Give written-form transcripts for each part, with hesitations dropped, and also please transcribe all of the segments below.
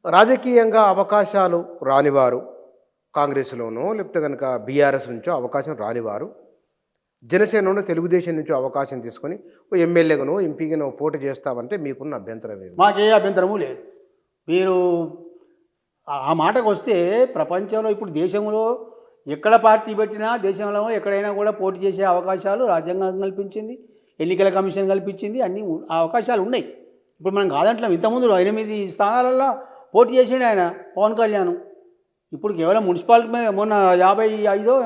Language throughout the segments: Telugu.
రాజకీయంగా అవకాశాలు రానివారు కాంగ్రెస్‌లోనో లేకపోతే గనక బీఆర్ఎస్ నుంచో అవకాశం రానివారు జనసేనలోనో, తెలుగుదేశం నుంచో అవకాశం తీసుకొని ఓ ఎమ్మెల్యేగానో, ఎంపీగానో పోటీ చేస్తామంటే మీకున్న అభ్యంతరం ఏమి? మాకే అభ్యంతరము లేదు. మీరు ఆ మాటకొస్తే ప్రపంచంలో ఇప్పుడు దేశంలో ఎక్కడ పార్టీ పెట్టినా దేశంలో ఎక్కడైనా కూడా పోటీ చేసే అవకాశాలు రాజ్యాంగం కల్పించింది, ఎన్నికల కమిషన్ కల్పించింది, అన్నీ ఆ అవకాశాలు ఉన్నాయి. ఇప్పుడు మనం కాదంటలేం. ఇంతకుముందు 8 స్థానాలలో పోటీ చేసిండు ఆయన పవన్ కళ్యాణ్. ఇప్పుడు కేవలం మున్సిపాలిటీ మీద మొన్న 55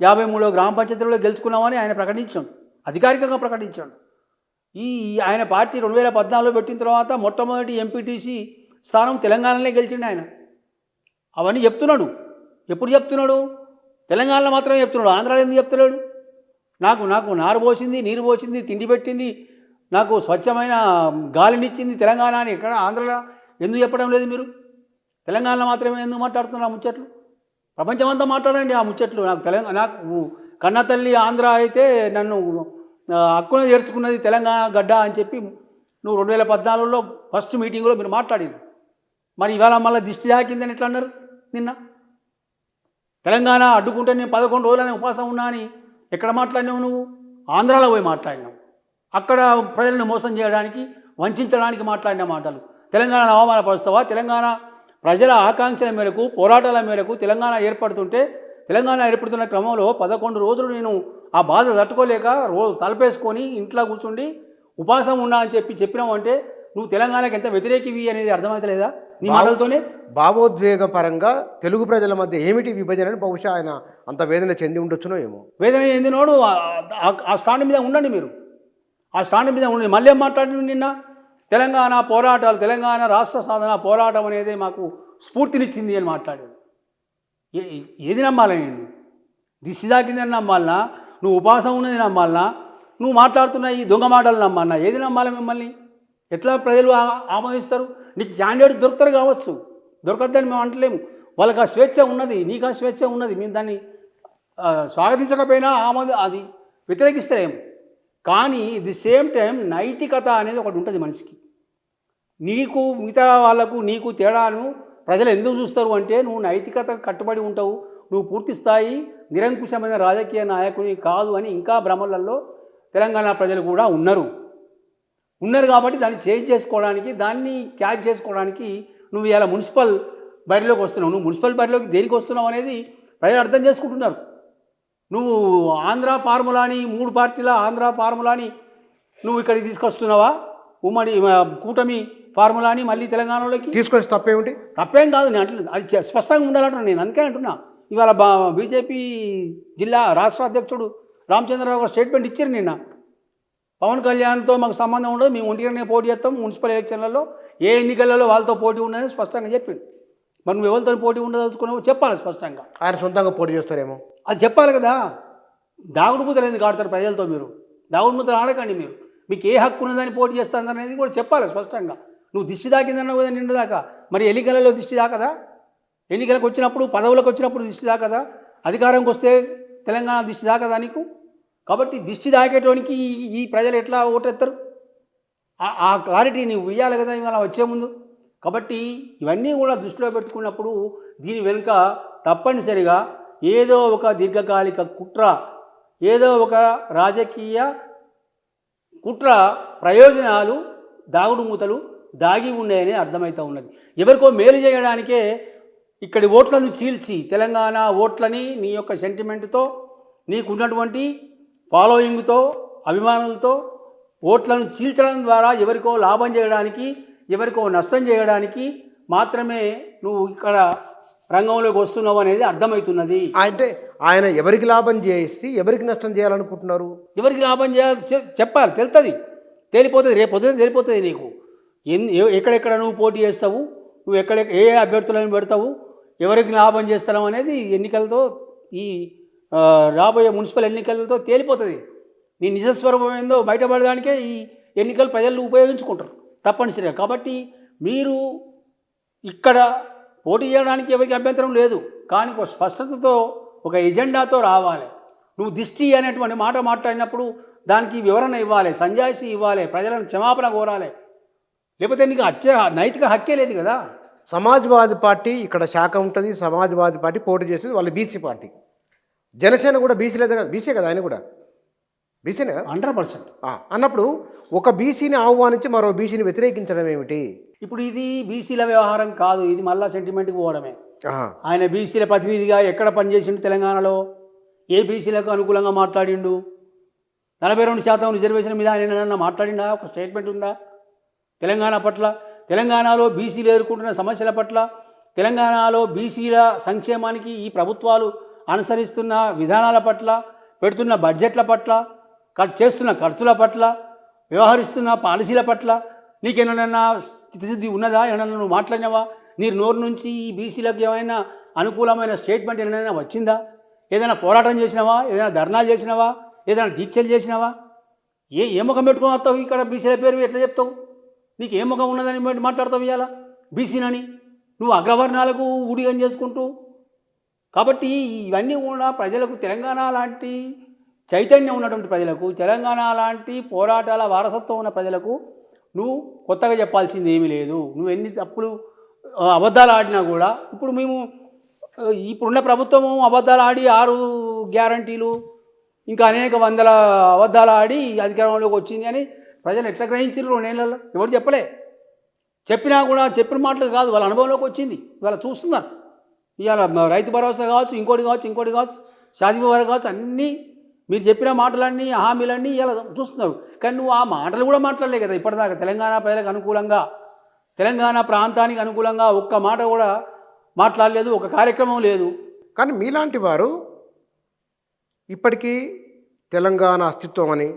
53 గ్రామ పంచాయతీలలో గెలుచుకున్నామని ఆయన ప్రకటించాడు, అధికారికంగా ప్రకటించాడు. ఈ ఆయన పార్టీ 2014లో పెట్టిన తర్వాత మొట్టమొదటి ఎంపీటీసీ స్థానం తెలంగాణలోనే గెలిచిండు ఆయన. అవన్నీ చెప్తున్నాడు. ఎప్పుడు చెప్తున్నాడు? తెలంగాణలో మాత్రమే చెప్తున్నాడు. ఆంధ్రాలో ఎందుకు చెప్తున్నాడు? నాకు నాకు నారు పోసింది, నీరు పోసింది, తిండి పెట్టింది, నాకు స్వచ్ఛమైన గాలినిచ్చింది తెలంగాణ అని ఎక్కడ ఆంధ్రలో ఎందుకు చెప్పడం లేదు మీరు? తెలంగాణలో మాత్రమే ఎందుకు మాట్లాడుతున్నారు ఆ ముచ్చట్లు? ప్రపంచమంతా మాట్లాడండి ఆ ముచ్చట్లు. నాకు కన్న తల్లి ఆంధ్ర అయితే నన్ను హక్కున చేర్చుకున్నది తెలంగాణ గడ్డ అని చెప్పి నువ్వు 2014లో ఫస్ట్ మీటింగ్లో మీరు మాట్లాడింది. మరి ఇవాళ మళ్ళీ దిష్టి తాకిందని ఎట్లా అన్నారు నిన్న? తెలంగాణ అడ్డుకుంటే నేను 11 రోజులని ఉపవాసం ఉన్నా అని ఎక్కడ మాట్లాడినావు నువ్వు? ఆంధ్రాలో పోయి మాట్లాడినావు. అక్కడ ప్రజలను మోసం చేయడానికి, వంచడానికి మాట్లాడిన మాటలు తెలంగాణను అవమానపరుస్తావా? తెలంగాణ ప్రజల ఆకాంక్షల మేరకు, పోరాటాల మేరకు తెలంగాణ ఏర్పడుతున్న క్రమంలో 11 రోజులు నేను ఆ బాధ తట్టుకోలేక తలపేసుకొని ఇంట్లో కూర్చుండి ఉపవాసం ఉన్నా అని చెప్పినావు అంటే నువ్వు తెలంగాణకి ఎంత వ్యతిరేకివి అనేది అర్థమవుతలేదా నీ మాటలతోనే? భావోద్వేగ పరంగా తెలుగు ప్రజల మధ్య ఏమిటి విభజన అని బహుశా ఆయన అంత వేదన చెంది ఉండొచ్చునో ఏమో. వేదన చెందినోడు ఆ స్టాండ్ మీద ఉండండి. మీరు ఆ స్టాండ్ మీద ఉండండి. మళ్ళీ ఏం మాట్లాడి నిన్న తెలంగాణ పోరాటాలు, తెలంగాణ రాష్ట్ర సాధన పోరాటం అనేది మాకు స్ఫూర్తినిచ్చింది అని మాట్లాడాడు. ఏది నమ్మాలి? నేను దిష్టి తాకిందని నమ్మాలనా? నువ్వు ఉపవాసం ఉన్నది నమ్మాలనా? నువ్వు మాట్లాడుతున్న ఈ దొంగ మాటలు నమ్మాలనా? ఏది నమ్మాలి? మిమ్మల్ని ఎట్లా ప్రజలు ఆమోదిస్తారు? నీకు క్యాండిడేట్ దొరుకుతారు కావచ్చు, దొరకద్దని మేము అంటలేము. వాళ్ళకి ఆ స్వేచ్ఛ ఉన్నది, నీకు ఆ స్వేచ్ఛ ఉన్నది. మేము దాన్ని స్వాగతించకపోయినా అది వ్యతిరేకిస్తారేమో. కానీ ది సేమ్ టైం నైతికత అనేది ఒకటి ఉంటుంది మనిషికి. నీకు మిగతా వాళ్ళకు నీకు తేడాను ప్రజలు ఎందుకు చూస్తారు అంటే నువ్వు నైతికత కట్టుబడి ఉంటావు, నువ్వు పూర్తి స్థాయి నిరంకుశమైన రాజకీయ నాయకుని కాదు అని ఇంకా భ్రమలలో తెలంగాణ ప్రజలు కూడా ఉన్నారు కాబట్టి దాన్ని చేంజ్ చేసుకోవడానికి, దాన్ని క్యాచ్ చేసుకోవడానికి నువ్వు ఇలా మున్సిపల్ బరిలోకి వస్తున్నావు. నువ్వు మున్సిపల్ బరిలోకి దేనికి వస్తున్నావు అనేది ప్రజలు అర్థం చేసుకుంటున్నారు. నువ్వు ఆంధ్ర ఫార్ములాని, 3 పార్టీల ఆంధ్ర ఫార్ములాని నువ్వు ఇక్కడికి తీసుకొస్తున్నావా? ఉమ్మడి కూటమి ఫార్ములాని మళ్ళీ తెలంగాణలోకి తీసుకొచ్చి తప్పేమిటి? తప్పేం కాదు నేను అంటలేదు. అది స్పష్టంగా ఉండాలంటున్నా నేను. అందుకే అంటున్నా. ఇవాళ బీజేపీ జిల్లా రాష్ట్ర అధ్యక్షుడు రామచంద్రరావు గారు స్టేట్మెంట్ ఇచ్చారు నిన్న. పవన్ కళ్యాణ్తో మాకు సంబంధం ఉండదు, మేము ఒంటిగానే పోటీ చేస్తాం, మున్సిపల్ ఎలక్షన్లలో ఏ ఎన్నికలలో వాళ్ళతో పోటీ ఉండదని స్పష్టంగా చెప్పిండు. మరి నువ్వు ఎవరితో పోటీ ఉండదలుచుకున్నావు చెప్పాలి స్పష్టంగా. ఆయన సొంతంగా పోటీ చేస్తారేమో అది చెప్పాలి కదా. దాగుడు మూతలు ఎందుకు ఆడతారు ప్రజలతో? మీరు దాగుడు మూతలు ఆడకండి. మీకు ఏ హక్కు ఉన్నదని పోటీ చేస్తాననేది కూడా చెప్పాలి స్పష్టంగా. నువ్వు దిష్టి దాకిందన్నావు కదా నిండు దాకా, మరి ఎన్నికలలో దిష్టి దాకదా? ఎన్నికలకు వచ్చినప్పుడు, పదవులకు వచ్చినప్పుడు దిష్టి దాకదా? అధికారంకి వస్తే తెలంగాణ దిష్టి దాకదా నీకు? కాబట్టి దిష్టి దాకేటోనికి ఈ ప్రజలు ఎట్లా ఓటెత్తారు? ఆ క్లారిటీ నువ్వు ఇవ్వాలి కదా ఇవాళ వచ్చే ముందు. కాబట్టి ఇవన్నీ కూడా దృష్టిలో పెట్టుకున్నప్పుడు దీని వెనుక తప్పనిసరిగా ఏదో ఒక దీర్ఘకాలిక కుట్ర, ఏదో ఒక రాజకీయ కుట్ర ప్రయోజనాలు, దాగుడు మూతలు దాగి ఉన్నాయని అర్థమవుతూ ఉన్నది. ఎవరికో మేలు చేయడానికే ఇక్కడి ఓట్లను చీల్చి, తెలంగాణ ఓట్లని నీ యొక్క సెంటిమెంట్తో, నీకున్నటువంటి ఫాలోయింగ్తో, అభిమానులతో ఓట్లను చీల్చడం ద్వారా ఎవరికో లాభం చేయడానికి, ఎవరికో నష్టం చేయడానికి మాత్రమే నువ్వు ఇక్కడ రంగంలోకి వస్తున్నావు అనేది అర్థమవుతున్నది. అంటే ఆయన ఎవరికి లాభం చేసి ఎవరికి నష్టం చేయాలనుకుంటున్నారు? ఎవరికి లాభం చేయాలి చెప్పాలి, తేలిపోతుంది. రేపు పొద్దున తేలిపోతుంది నీకు. ఎక్కడెక్కడ నువ్వు పోటీ చేస్తావు, నువ్వు ఏ అభ్యర్థులను పెడతావు, ఎవరికి లాభం చేస్తావు అనేది ఎన్నికలతో, ఈ రాబోయే మున్సిపల్ ఎన్నికలతో తేలిపోతుంది. నీ నిజస్వరూపం ఏందో బయటపడడానికే ఈ ఎన్నికలు ప్రజలు ఉపయోగించుకుంటారు తప్పనిసరిగా. కాబట్టి మీరు ఇక్కడ పోటీ చేయడానికి ఎవరికి అభ్యంతరం లేదు, కానీ ఒక స్పష్టతతో, ఒక ఎజెండాతో రావాలి. నువ్వు దిష్టి అనేటువంటి మాట మాట్లాడినప్పుడు దానికి వివరణ ఇవ్వాలి, సంజాయిషి ఇవ్వాలి, ప్రజలను క్షమాపణ కోరాలి. లేకపోతే నీకు నైతిక హక్కే లేదు కదా. సమాజ్వాదీ పార్టీ ఇక్కడ శాఖ ఉంటుంది, సమాజ్వాదీ పార్టీ పోటీ చేస్తుంది, వాళ్ళు బీసీ పార్టీ. జనసేన కూడా బీసీలేదే కదా, బీసీ కదా ఆయన కూడా, బీసీనే కదా 100%. అన్నప్పుడు ఒక బీసీని ఆహ్వానించి మరో బీసీని వ్యతిరేకించడం ఏమిటి? ఇప్పుడు ఇది బీసీల వ్యవహారం కాదు, ఇది మళ్ళా సెంటిమెంట్కి పోవడమే. ఆయన బీసీల ప్రతినిధిగా ఎక్కడ పనిచేసిండు తెలంగాణలో? ఏ బీసీలకు అనుకూలంగా మాట్లాడిండు? 42% రిజర్వేషన్ మీద ఆయన ఏమన్నా మాట్లాడిండా? ఒక స్టేట్మెంట్ ఉందా తెలంగాణ పట్ల? తెలంగాణలో బీసీలు ఎదుర్కొంటున్న సమస్యల పట్ల, తెలంగాణలో బీసీల సంక్షేమానికి ఈ ప్రభుత్వాలు అనుసరిస్తున్న విధానాల పట్ల, పెడుతున్న బడ్జెట్ల పట్ల, చేస్తున్న ఖర్చుల పట్ల, వ్యవహరిస్తున్న పాలసీల పట్ల నీకేమైనా చిత్తశుద్ధి ఉన్నదా? ఏమైనా నువ్వు మాట్లాడినావా? నీ నోరు నుంచి ఈ బీసీలకు ఏమైనా అనుకూలమైన స్టేట్మెంట్ ఏమైనా వచ్చిందా? ఏదైనా పోరాటం చేసినావా? ఏదైనా ధర్నాలు చేసినావా? ఏదైనా దీక్షలు చేసినావా? ఏ ముఖం పెట్టుకొని వస్తావు ఇక్కడ? బీసీల పేరు ఎట్లా చెప్తావు? నీకు ఏ ముఖం ఉన్నదని మాట్లాడతావు ఇవాళ బీసీనని? నువ్వు అగ్రవర్ణాలకు ఊడిగం చేసుకుంటూ. కాబట్టి ఇవన్నీ కూడా ప్రజలకు, తెలంగాణ లాంటి చైతన్యం ఉన్నటువంటి ప్రజలకు, తెలంగాణ లాంటి పోరాటాల వారసత్వం ఉన్న ప్రజలకు నువ్వు కొత్తగా చెప్పాల్సింది ఏమీ లేదు. నువ్వు ఎన్ని తప్పులు అబద్ధాలు ఆడినా కూడా, ఇప్పుడున్న ప్రభుత్వము అబద్ధాలు ఆడి 6 గ్యారంటీలు ఇంకా అనేక వందల అబద్ధాలు ఆడి అధికారంలోకి వచ్చింది అని ప్రజలు ఎట్లా గ్రహించారు 2 ఏళ్లలో? ఎవరు చెప్పలే. చెప్పినా కూడా చెప్పిన మాటలు కాదు, వాళ్ళ అనుభవంలోకి వచ్చింది. ఇవాళ చూస్తున్నారు. ఇవాళ రైతు భరోసా కావచ్చు, ఇంకోటి కావచ్చు, షాదీ ముబారక్ కావచ్చు, అన్నీ మీరు చెప్పిన మాటలన్నీ, హామీలన్నీ ఇలా చూస్తున్నారు. కానీ నువ్వు ఆ మాటలు కూడా మాట్లాడలే కదా ఇప్పటిదాకా. తెలంగాణ ప్రజలకు అనుకూలంగా, తెలంగాణ ప్రాంతానికి అనుకూలంగా ఒక్క మాట కూడా మాట్లాడలేదు, ఒక కార్యక్రమం లేదు. కానీ మీలాంటి వారు ఇప్పటికీ తెలంగాణ అస్తిత్వం అని,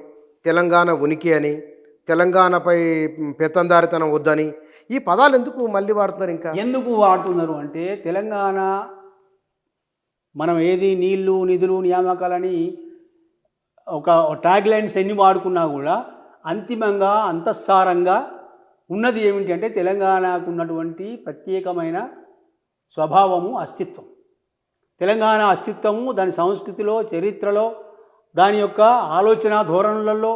తెలంగాణ ఉనికి అని, తెలంగాణపై పెత్తందారితనం వద్దని ఈ పదాలు ఎందుకు మళ్ళీ వాడుతున్నారు? ఇంకా ఎందుకు వాడుతున్నారు అంటే, తెలంగాణ మనం ఏది నీళ్లు, నిధులు, నియామకాలని ఒక ట్యాగ్ లైన్స్ ఎన్ని వాడుకున్నా కూడా అంతిమంగా అంతఃసారంగా ఉన్నది ఏమిటి అంటే, తెలంగాణకు ఉన్నటువంటి ప్రత్యేకమైన స్వభావము, అస్తిత్వం. తెలంగాణ అస్తిత్వము దాని సంస్కృతిలో, చరిత్రలో, దాని యొక్క ఆలోచన ధోరణులలో,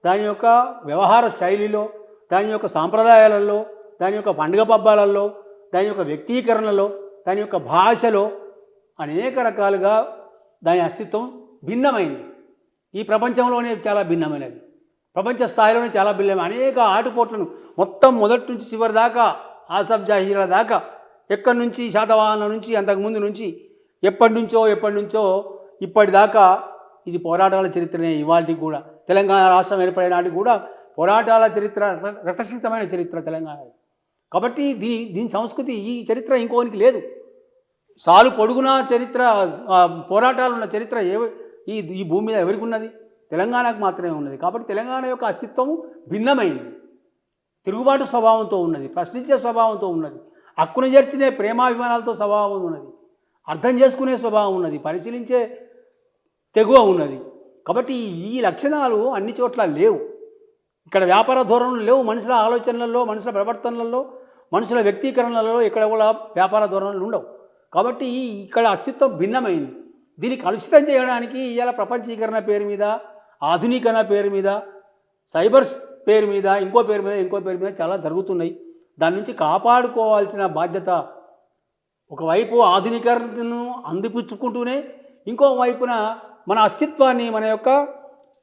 దాని యొక్క వ్యవహార శైలిలో, దాని యొక్క సాంప్రదాయాలలో, దాని యొక్క పండుగ పబ్బాలలో, దాని యొక్క వ్యక్తీకరణలో, దాని యొక్క భాషలో అనేక రకాలుగా దాని అస్తిత్వం భిన్నమైంది. ఈ ప్రపంచంలోనే చాలా భిన్నమైనది, ప్రపంచ స్థాయిలోనే చాలా భిన్నమైన అనేక ఆటుపోట్లను మొత్తం మొదటి నుంచి చివరి దాకా, ఆసఫ్ జాహీల దాకా, ఎక్కడి నుంచి శాతవాహనుల నుంచి, అంతకుముందు నుంచి, ఎప్పటి నుంచో ఇప్పటిదాకా ఇది పోరాటాల చరిత్రనే. ఇవాళకి కూడా తెలంగాణ రాష్ట్రం ఏర్పడిన నాటికి కూడా పోరాటాల చరిత్ర, రక్తసిక్తమైన చరిత్ర తెలంగాణ. కాబట్టి దీని సంస్కృతి, ఈ చరిత్ర ఇంకోనికి లేదు. సాలు పొడుగున చరిత్ర, పోరాటాలు ఉన్న చరిత్ర ఈ భూమి మీద ఎవరికి ఉన్నది? తెలంగాణకు మాత్రమే ఉన్నది. కాబట్టి తెలంగాణ యొక్క అస్తిత్వము భిన్నమైంది, తిరుగుబాటు స్వభావంతో ఉన్నది, ప్రశ్నించే స్వభావంతో ఉన్నది, హక్కును చేర్చునే ప్రేమాభిమానాలతో స్వభావం ఉన్నది, అర్థం చేసుకునే స్వభావం ఉన్నది, పరిశీలించే తెగువ ఉన్నది. కాబట్టి ఈ లక్షణాలు అన్ని చోట్ల లేవు. ఇక్కడ వ్యాపార ధోరణులు లేవు. మనుషుల ఆలోచనలలో, మనుషుల ప్రవర్తనలలో, మనుషుల వ్యక్తీకరణలలో ఇక్కడ కూడా వ్యాపార ధోరణులు ఉండవు. కాబట్టి ఇక్కడ అస్తిత్వం భిన్నమైంది. దీన్ని కలుషితం చేయడానికి ఇవాళ ప్రపంచీకరణ పేరు మీద, ఆధునీకరణ పేరు మీద, సైబర్స్ పేరు మీద, ఇంకో పేరు మీద చాలా జరుగుతున్నాయి. దాని నుంచి కాపాడుకోవాల్సిన బాధ్యత, ఒకవైపు ఆధునీకరణను అందిపుచ్చుకుంటూనే ఇంకోవైపున మన అస్తిత్వాన్ని, మన యొక్క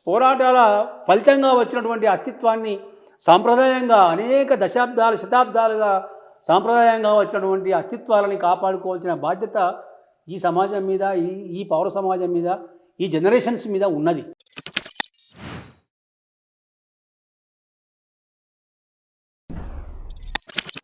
పోరాటాల ఫలితంగా వచ్చినటువంటి అస్తిత్వాన్ని సాంప్రదాయంగా అనేక శతాబ్దాలుగా సాంప్రదాయంగా వచ్చినటువంటి అస్తిత్వాలని కాపాడుకోవాల్సిన బాధ్యత ఈ సమాజం మీద, ఈ పౌర సమాజం మీద, ఈ జనరేషన్స్ మీద ఉన్నది.